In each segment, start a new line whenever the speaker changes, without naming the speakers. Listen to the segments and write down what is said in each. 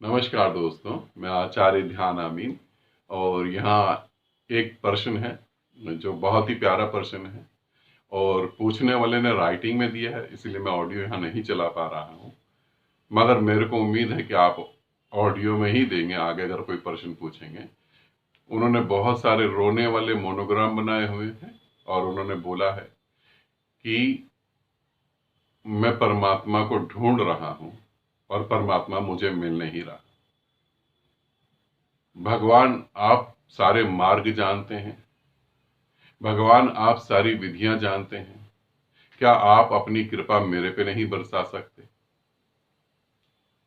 नमस्कार दोस्तों, मैं आचार्य ध्यान आमीन। और यहाँ एक प्रश्न है जो बहुत ही प्यारा प्रश्न है और पूछने वाले ने राइटिंग में दिया है, इसलिए मैं ऑडियो यहाँ नहीं चला पा रहा हूँ। मगर मेरे को उम्मीद है कि आप ऑडियो में ही देंगे आगे अगर कोई प्रश्न पूछेंगे। उन्होंने बहुत सारे रोने वाले मोनोग्राम बनाए हुए हैं और उन्होंने बोला है कि मैं परमात्मा को ढूंढ रहा हूँ और परमात्मा मुझे मिल नहीं रहा। भगवान आप सारे मार्ग जानते हैं, भगवान आप सारी विधियां जानते हैं, क्या आप अपनी कृपा मेरे पे नहीं बरसा सकते?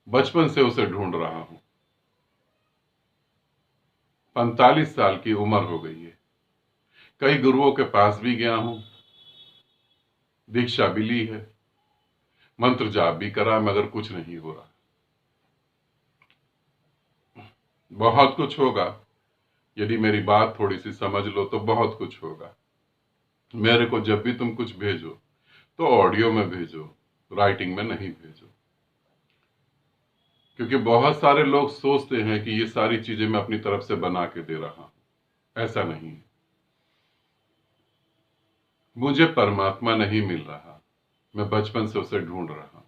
बचपन से उसे ढूंढ रहा हूं, 45 साल की उम्र हो गई है। कई गुरुओं के पास भी गया हूं, दीक्षा भी ली है, मंत्र जाप भी करा, मगर कुछ नहीं हो रहा। बहुत कुछ होगा, यदि मेरी बात थोड़ी सी समझ लो तो बहुत कुछ होगा। मेरे को जब भी तुम कुछ भेजो तो ऑडियो में भेजो, राइटिंग में नहीं भेजो। क्योंकि बहुत सारे लोग सोचते हैं कि ये सारी चीजें मैं अपनी तरफ से बना के दे रहा हूं। ऐसा नहीं है। मुझे परमात्मा नहीं मिल रहा, मैं बचपन से उसे ढूंढ रहा हूं।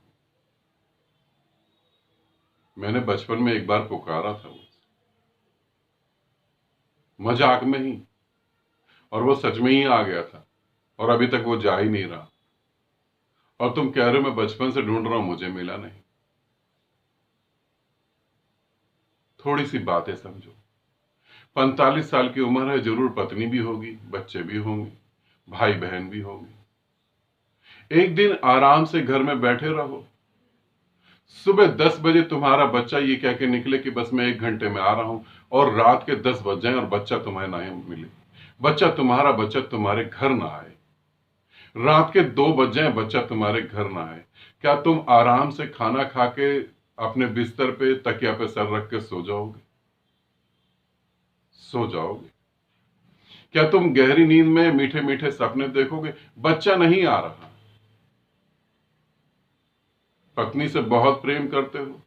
मैंने बचपन में एक बार पुकारा था उसे, मजाक में ही, और वो सच में ही आ गया था और अभी तक वो जा ही नहीं रहा। और तुम कह रहे हो मैं बचपन से ढूंढ रहा हूं, मुझे मिला नहीं। थोड़ी सी बातें समझो। 45 साल की उम्र है, जरूर पत्नी भी होगी, बच्चे भी होंगे, भाई बहन भी होंगे। एक दिन आराम से घर में बैठे रहो। सुबह 10 बजे तुम्हारा बच्चा ये कह के निकले कि बस मैं 1 घंटे में आ रहा हूं, और रात के 10 बज जाए और बच्चा तुम्हें ना मिले, बच्चा तुम्हारा बच्चा तुम्हारे घर ना आए, रात के 2 बज जाए बच्चा तुम्हारे घर ना आए। क्या तुम आराम से खाना खा के अपने बिस्तर पे तकिया पे सर रख के सो जाओगे? सो जाओगे? क्या तुम गहरी नींद में मीठे मीठे सपने देखोगे? बच्चा नहीं आ रहा। पत्नी से बहुत प्रेम करते हो,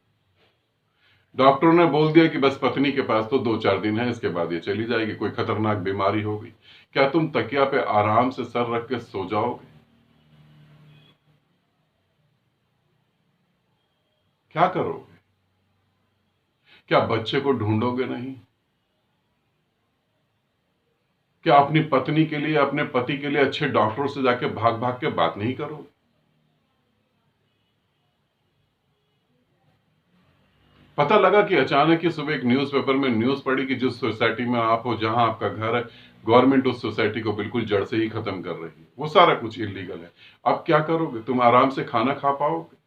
डॉक्टरों ने बोल दिया कि बस पत्नी के पास तो 2-4 दिन है, इसके बाद ये चली जाएगी, कोई खतरनाक बीमारी होगी। क्या तुम तकिया पे आराम से सर रख के सो जाओगे? क्या करोगे? क्या बच्चे को ढूंढोगे नहीं? क्या अपनी पत्नी के लिए, अपने पति के लिए अच्छे डॉक्टरों से जाके भाग भाग के बात नहीं करोगे? पता लगा कि अचानक ही सुबह एक न्यूज़पेपर में न्यूज़ पड़ी कि जिस सोसाइटी में आप हो, जहां आपका घर है, गवर्नमेंट उस सोसाइटी को बिल्कुल जड़ से ही खत्म कर रही है, वो सारा कुछ इलीगल है। अब क्या करोगे? तुम आराम से खाना खा पाओगे?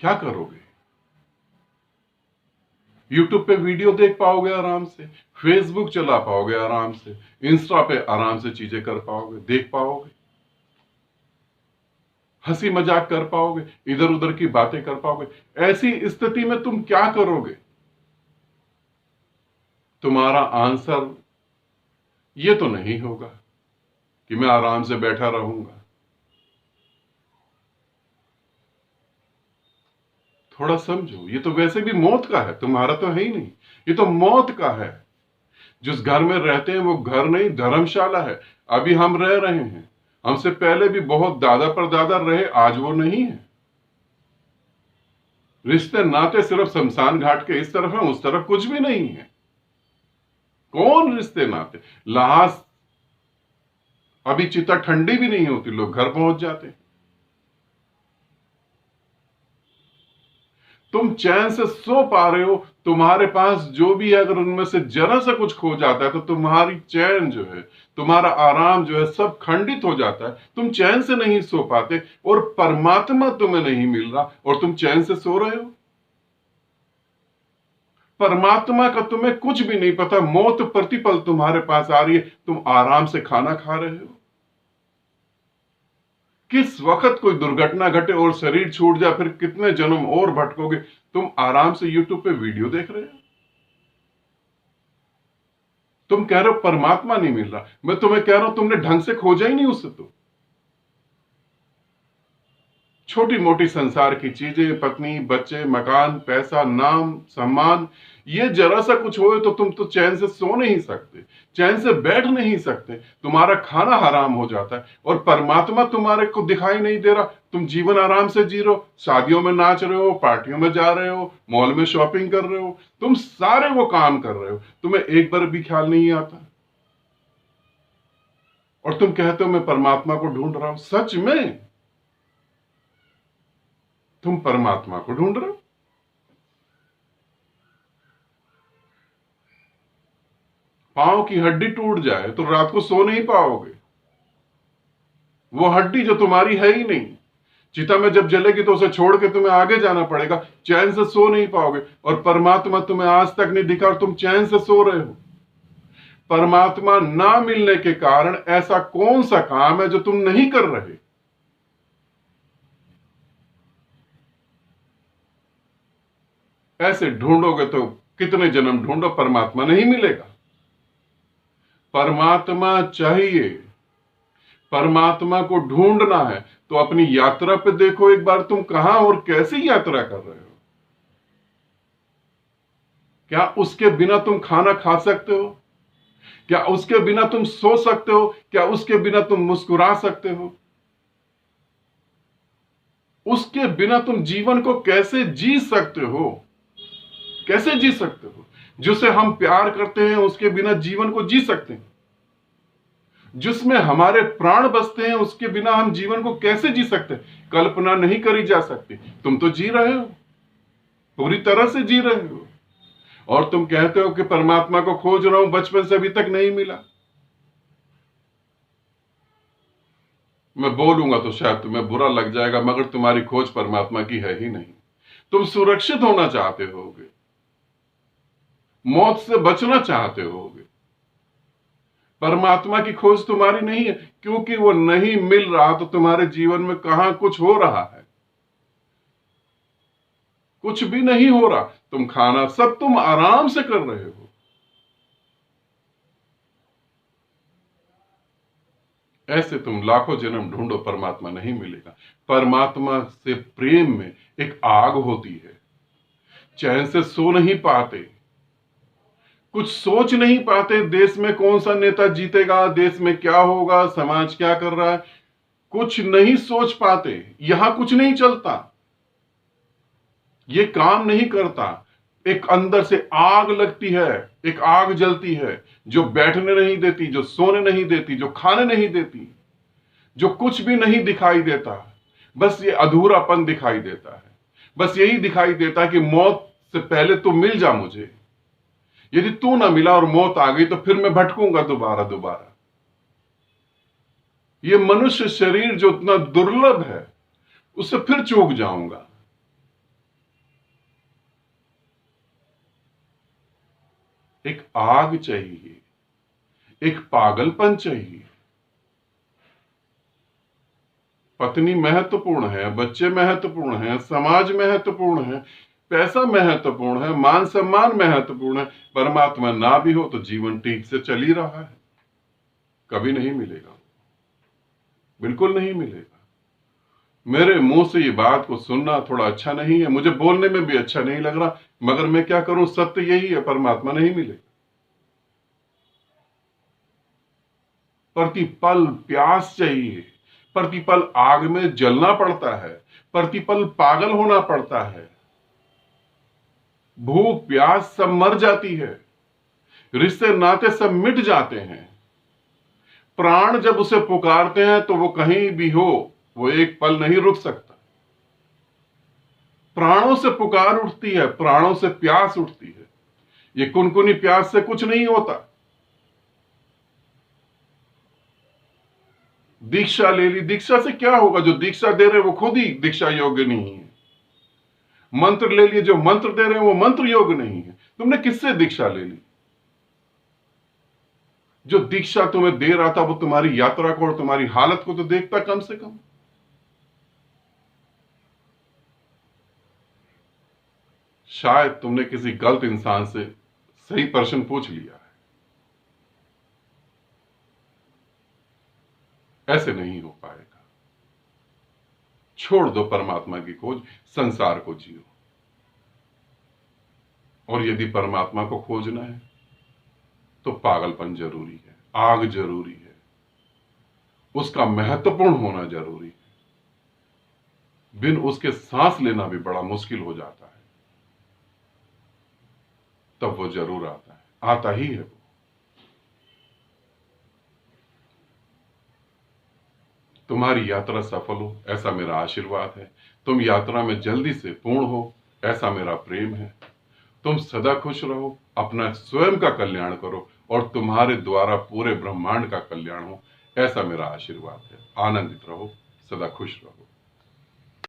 क्या करोगे? यूट्यूब पे वीडियो देख पाओगे आराम से, फेसबुक चला पाओगे आराम से, इंस्टा पे आराम से चीजें कर पाओगे, देख पाओगे, हंसी मजाक कर पाओगे, इधर उधर की बातें कर पाओगे? ऐसी स्थिति में तुम क्या करोगे? तुम्हारा आंसर ये तो नहीं होगा कि मैं आराम से बैठा रहूंगा। थोड़ा समझो, ये तो वैसे भी मौत का है, तुम्हारा तो है ही नहीं। ये तो मौत का है। जिस घर में रहते हैं वो घर नहीं, धर्मशाला है। अभी हम रह रहे हैं, हमसे पहले भी बहुत दादा परदादा रहे, आज वो नहीं है। रिश्ते नाते सिर्फ शमशान घाट के इस तरफ है, उस तरफ कुछ भी नहीं है। कौन रिश्ते नाते? लाश, अभी चिता ठंडी भी नहीं होती, लोग घर पहुंच जाते। तुम चैन से सो पा रहे हो, तुम्हारे पास जो भी है अगर उनमें से जरा सा कुछ खो जाता है तो तुम्हारी चैन जो है, तुम्हारा आराम जो है, सब खंडित हो जाता है। तुम चैन से नहीं सो पाते और परमात्मा तुम्हें नहीं मिल रहा और तुम चैन से सो रहे हो। परमात्मा का तुम्हें कुछ भी नहीं पता, मौत प्रतिपल तुम्हारे पास आ रही है, तुम आराम से खाना खा रहे हो। किस वक्त कोई दुर्घटना घटे और शरीर छूट जाए, फिर कितने जन्म और भटकोगे? तुम आराम से यूट्यूब पे वीडियो देख रहे हो। तुम कह रहे हो परमात्मा नहीं मिल रहा, मैं तुम्हें कह रहा हूं तुमने ढंग से खोजा ही नहीं उसे। तो छोटी मोटी संसार की चीजें, पत्नी, बच्चे, मकान, पैसा, नाम, सम्मान, ये जरा सा कुछ हो तो तुम तो चैन से सो नहीं सकते, चैन से बैठ नहीं सकते, तुम्हारा खाना हराम हो जाता है। और परमात्मा तुम्हारे को दिखाई नहीं दे रहा, तुम जीवन आराम से जी रहे हो, शादियों में नाच रहे हो, पार्टियों में जा रहे हो, मॉल में शॉपिंग कर रहे हो, तुम सारे वो काम कर रहे हो, तुम्हें एक बार भी ख्याल नहीं आता। और तुम कहते हो मैं परमात्मा को ढूंढ रहा हूं। सच में तुम परमात्मा को ढूंढ रहे हो? पांव की हड्डी टूट जाए तो रात को सो नहीं पाओगे। वो हड्डी जो तुम्हारी है ही नहीं, चिता में जब जलेगी तो उसे छोड़ के तुम्हें आगे जाना पड़ेगा, चैन से सो नहीं पाओगे। और परमात्मा तुम्हें आज तक नहीं दिखा और तुम चैन से सो रहे हो। परमात्मा ना मिलने के कारण ऐसा कौन सा काम है जो तुम नहीं कर रहे? ऐसे ढूंढोगे तो कितने जन्म ढूंढो, परमात्मा नहीं मिलेगा। परमात्मा चाहिए, परमात्मा को ढूंढना है तो अपनी यात्रा पे देखो एक बार, तुम कहां और कैसी यात्रा कर रहे हो। क्या उसके बिना तुम खाना खा सकते हो? क्या उसके बिना तुम सो सकते हो? क्या उसके बिना तुम मुस्कुरा सकते हो? उसके बिना तुम जीवन को कैसे जी सकते हो? कैसे जी सकते हो? जिसे हम प्यार करते हैं उसके बिना जीवन को जी सकते हैं? जिसमें हमारे प्राण बसते हैं उसके बिना हम जीवन को कैसे जी सकते हैं? कल्पना नहीं करी जा सकती। तुम तो जी रहे हो, पूरी तरह से जी रहे हो। और तुम कहते हो कि परमात्मा को खोज रहा हूं, बचपन से अभी तक नहीं मिला। मैं बोलूंगा तो शायद तुम्हें बुरा लग जाएगा, मगर तुम्हारी खोज परमात्मा की है ही नहीं। तुम सुरक्षित होना चाहते होगे, मौत से बचना चाहते होगे। परमात्मा की खोज तुम्हारी नहीं है, क्योंकि वो नहीं मिल रहा तो तुम्हारे जीवन में कहां कुछ हो रहा है? कुछ भी नहीं हो रहा। तुम खाना सब तुम आराम से कर रहे हो। ऐसे तुम लाखों जन्म ढूंढो, परमात्मा नहीं मिलेगा। परमात्मा से प्रेम में एक आग होती है। चैन से सो नहीं पाते, कुछ सोच नहीं पाते, देश में कौन सा नेता जीतेगा, देश में क्या होगा, समाज क्या कर रहा है, कुछ नहीं सोच पाते। यहां कुछ नहीं चलता, ये काम नहीं करता। एक अंदर से आग लगती है, एक आग जलती है जो बैठने नहीं देती, जो सोने नहीं देती, जो खाने नहीं देती, जो कुछ भी नहीं दिखाई देता। बस ये अधूरापन दिखाई देता है। बस यही दिखाई देता है कि मौत से पहले तू मिल जा मुझे। यदि तू ना मिला और मौत आ गई तो फिर मैं भटकूंगा दोबारा दोबारा। ये मनुष्य शरीर जो इतना दुर्लभ है उससे फिर चूक जाऊंगा। एक आग चाहिए, एक पागलपन चाहिए। पत्नी महत्वपूर्ण है, बच्चे महत्वपूर्ण हैं, समाज महत्वपूर्ण है, पैसा महत्वपूर्ण है, मान सम्मान महत्वपूर्ण है। परमात्मा ना भी हो तो जीवन ठीक से चल ही रहा है। कभी नहीं मिलेगा, बिल्कुल नहीं मिलेगा। मेरे मुंह से ये बात को सुनना थोड़ा अच्छा नहीं है, मुझे बोलने में भी अच्छा नहीं लग रहा, मगर मैं क्या करूं, सत्य यही है, परमात्मा नहीं मिलेगा। प्रतिपल प्यास चाहिए, प्रतिपल आग में जलना पड़ता है, प्रतिपल पागल होना पड़ता है। भूख प्यास सब मर जाती है, रिश्ते नाते सब मिट जाते हैं। प्राण जब उसे पुकारते हैं तो वो कहीं भी हो, वो एक पल नहीं रुक सकता। प्राणों से पुकार उठती है, प्राणों से प्यास उठती है। ये कुनकुनी प्यास से कुछ नहीं होता। दीक्षा ले ली, दीक्षा से क्या होगा? जो दीक्षा दे रहे वो खुद ही दीक्षा योग्य नहीं है। मंत्र ले लिए, जो मंत्र दे रहे हैं वो मंत्र योग्य नहीं है। तुमने किससे दीक्षा ले ली? जो दीक्षा तुम्हें दे रहा था वो तुम्हारी यात्रा को और तुम्हारी हालत को तो देखता कम से कम। शायद तुमने किसी गलत इंसान से सही प्रश्न पूछ लिया है। ऐसे नहीं हो पाएगा। छोड़ दो परमात्मा की खोज, संसार को जियो। और यदि परमात्मा को खोजना है तो पागलपन जरूरी है, आग जरूरी है, उसका महत्वपूर्ण होना जरूरी है। बिन उसके सांस लेना भी बड़ा मुश्किल हो जाता है, तब वो जरूर आता है, आता ही है वो। तुम्हारी यात्रा सफल हो, ऐसा मेरा आशीर्वाद है। तुम यात्रा में जल्दी से पूर्ण हो, ऐसा मेरा प्रेम है। तुम सदा खुश रहो, अपना स्वयं का कल्याण करो और तुम्हारे द्वारा पूरे ब्रह्मांड का कल्याण हो, ऐसा मेरा आशीर्वाद है। आनंदित रहो, सदा खुश रहो।